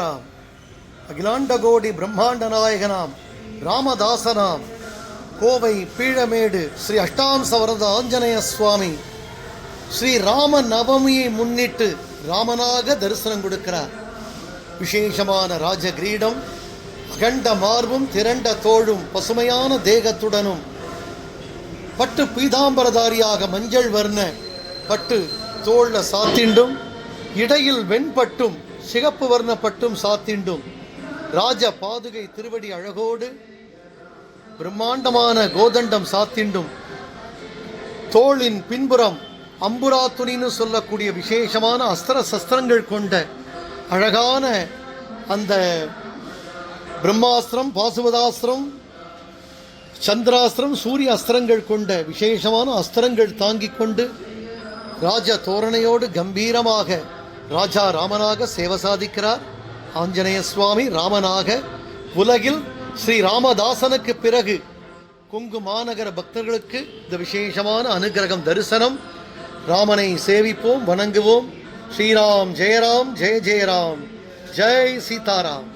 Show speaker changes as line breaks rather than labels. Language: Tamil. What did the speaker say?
ராம் அகிலாண்டகோடி பிரம்மாண்ட நாயகனாம் ராமதாசனாம் கோவை பீழமேடு ஸ்ரீ அஷ்டாம்சவரத ஆஞ்சநேய சுவாமி ஸ்ரீ ராம நவமியை முன்னிட்டு ராமனாக தரிசனம் கொடுக்கிறார். விசேஷமான ராஜ கிரீடம், அகண்ட மார்பும் திரண்ட தோளும் பசுமையான தேகத்துடனும் பட்டு பீதாம்பரதாரியாக மஞ்சள் வர்ண பட்டு தோள்ல சாத்திண்டும் இடையில் வெண்பட்டும் சிகப்பு வர்ண பட்டும் சாத்திண்டும் ராஜ பாதுகை திருவடி அழகோடு பிரம்மாண்டமான கோதண்டம் சாத்திண்டும் தோளின் பின்புறம் அம்புரா துணின்னு சொல்லக்கூடிய விசேஷமான அஸ்திர சஸ்திரங்கள் கொண்ட அழகான அந்த பிரம்மாஸ்திரம், பாசுவதாஸ்திரம், சந்திராஸ்திரம், சூரிய அஸ்திரங்கள் கொண்ட விசேஷமான அஸ்திரங்கள் தாங்கிக் கொண்டு ராஜ தோரணையோடு கம்பீரமாக ராஜா ராமனாக சேவை சாதிக்கிறார். ஆஞ்சநேய சுவாமி ராமனாக உலகில் ஸ்ரீ ராமதாசனுக்கு பிறகு கொங்கு மாநகர பக்தர்களுக்கு இந்த விசேஷமான அனுகிரகம் தரிசனம். ராமனை சேவிப்போம், வணங்குவோம். ஸ்ரீராம் ஜெயராம், ஜெய ஜெயராம், ஜெய் சீதாராம்.